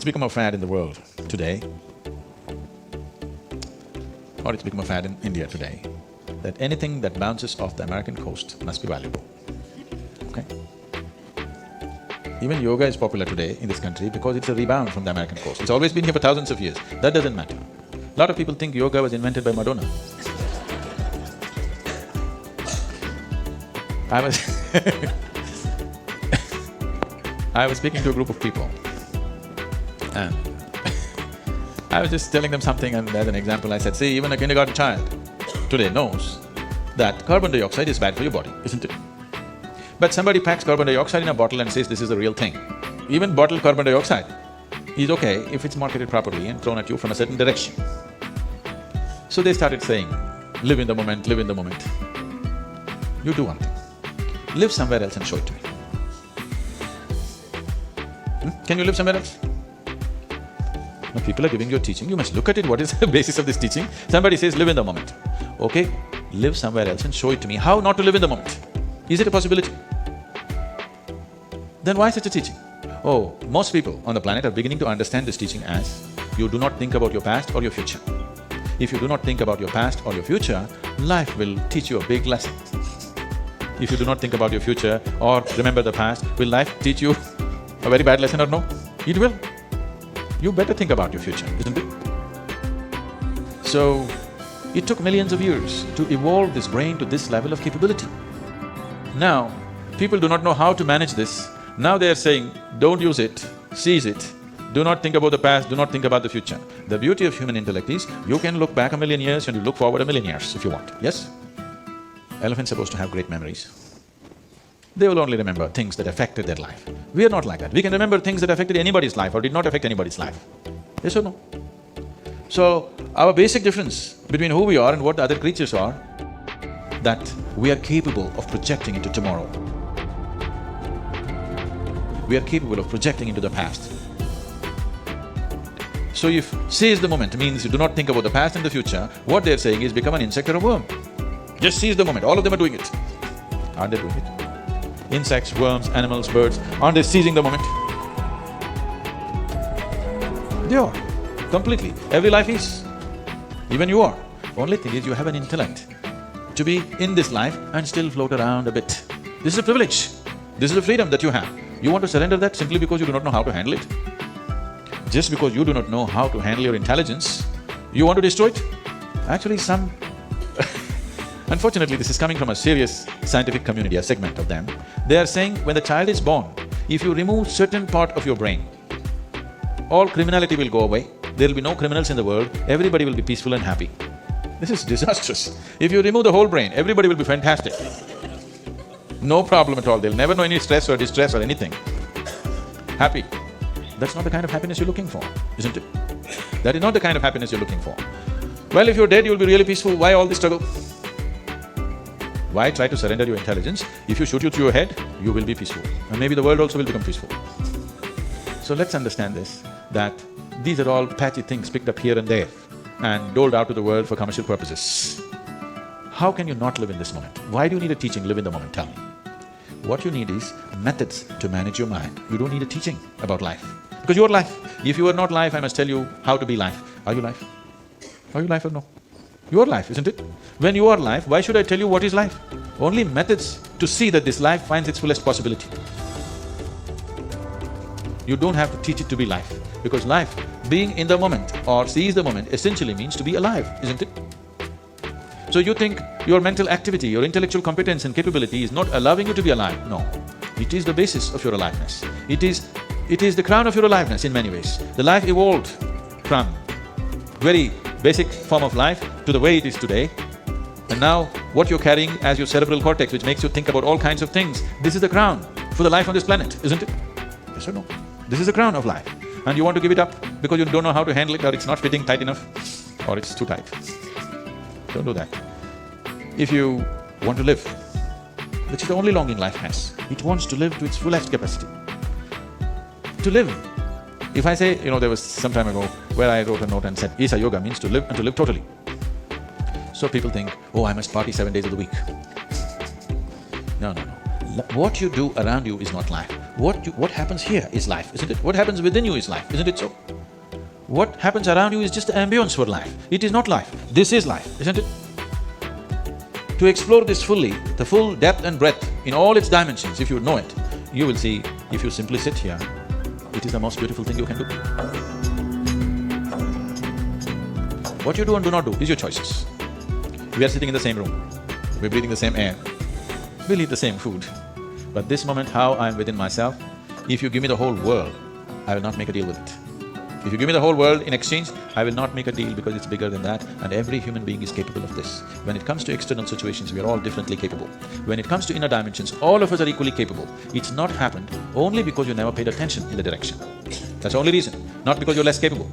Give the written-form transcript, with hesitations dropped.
It's become a fad in the world today, or it's become a fad in India today, that anything that bounces off the American coast must be valuable, okay? Even yoga is popular today in this country because it's a rebound from the American coast. It's always been here for thousands of years. That doesn't matter. A lot of people think yoga was invented by Madonna. I was speaking to a group of people and I was just telling them something, and as an example I said, see, even a kindergarten child today knows that carbon dioxide is bad for your body, isn't it? But somebody packs carbon dioxide in a bottle and says this is a real thing. Even bottled carbon dioxide is okay if it's marketed properly and thrown at you from a certain direction. So they started saying, live in the moment, live in the moment. You do one thing, live somewhere else and show it to me. Can you live somewhere else? Now people are giving you a teaching, you must look at it, what is the basis of this teaching? Somebody says, live in the moment. Okay, live somewhere else and show it to me. How not to live in the moment? Is it a possibility? Then why such a teaching? Oh, most people on the planet are beginning to understand this teaching as, you do not think about your past or your future. If you do not think about your past or your future, life will teach you a big lesson. If you do not think about your future or remember the past, will life teach you a very bad lesson or no? It will. You better think about your future, isn't it? So, it took millions of years to evolve this brain to this level of capability. Now, people do not know how to manage this. Now they are saying, don't use it, seize it. Do not think about the past, do not think about the future. The beauty of human intellect is, you can look back a million years and you look forward a million years if you want, yes? Elephants are supposed to have great memories. They will only remember things that affected their life. We are not like that. We can remember things that affected anybody's life or did not affect anybody's life. Yes or no? So, our basic difference between who we are and what the other creatures are, that we are capable of projecting into tomorrow. We are capable of projecting into the past. So if seize the moment means you do not think about the past and the future, what they're saying is become an insect or a worm. Just seize the moment, all of them are doing it. Aren't they doing it? Insects, worms, animals, birds, aren't they seizing the moment? They are, completely. Every life is. Even you are. Only thing is you have an intellect to be in this life and still float around a bit. This is a privilege. This is a freedom that you have. You want to surrender that simply because you do not know how to handle it? Just because you do not know how to handle your intelligence, you want to destroy it? Actually, unfortunately, this is coming from a serious scientific community, a segment of them. They are saying when the child is born, if you remove certain part of your brain, all criminality will go away, there will be no criminals in the world, everybody will be peaceful and happy. This is disastrous. If you remove the whole brain, everybody will be fantastic. No problem at all, they'll never know any stress or distress or anything. Happy. That's not the kind of happiness you're looking for, isn't it? That is not the kind of happiness you're looking for. Well, if you're dead, you'll be really peaceful, why all this struggle? Why try to surrender your intelligence? If you shoot you through your head, you will be peaceful. And maybe the world also will become peaceful. So let's understand this, that these are all patchy things picked up here and there and doled out to the world for commercial purposes. How can you not live in this moment? Why do you need a teaching, live in the moment, tell me? What you need is methods to manage your mind. You don't need a teaching about life. Because you're life. If you are not life, I must tell you how to be life. Are you life? Are you life or no? You are life, isn't it? When you are life, why should I tell you what is life? Only methods to see that this life finds its fullest possibility. You don't have to teach it to be life, because life, being in the moment or seize the moment, essentially means to be alive, isn't it? So you think your mental activity, your intellectual competence and capability is not allowing you to be alive? No. It is the basis of your aliveness. It is the crown of your aliveness in many ways. The life evolved from very basic form of life to the way it is today. And now, what you're carrying as your cerebral cortex, which makes you think about all kinds of things, this is the crown for the life on this planet, isn't it? Yes or no? This is the crown of life. And you want to give it up because you don't know how to handle it, or it's not fitting tight enough, or it's too tight. Don't do that. If you want to live, which is the only longing life has, it wants to live to its fullest capacity. To live. If I say, there was some time ago where I wrote a note and said, Isa Yoga means to live and to live totally. So people think, oh, I must party 7 days of the week. No. What you do around you is not life. What happens here is life, isn't it? What happens within you is life, isn't it so? What happens around you is just the ambience for life. It is not life. This is life, isn't it? To explore this fully, the full depth and breadth in all its dimensions, if you know it, you will see, if you simply sit here, it is the most beautiful thing you can do. What you do and do not do is your choices. We are sitting in the same room, we're breathing the same air, we'll eat the same food. But this moment, how I am within myself, if you give me the whole world, I will not make a deal with it. If you give me the whole world in exchange, I will not make a deal because it's bigger than that, and every human being is capable of this. When it comes to external situations, we are all differently capable. When it comes to inner dimensions, all of us are equally capable. It's not happened only because you never paid attention in the direction. That's the only reason, not because you're less capable.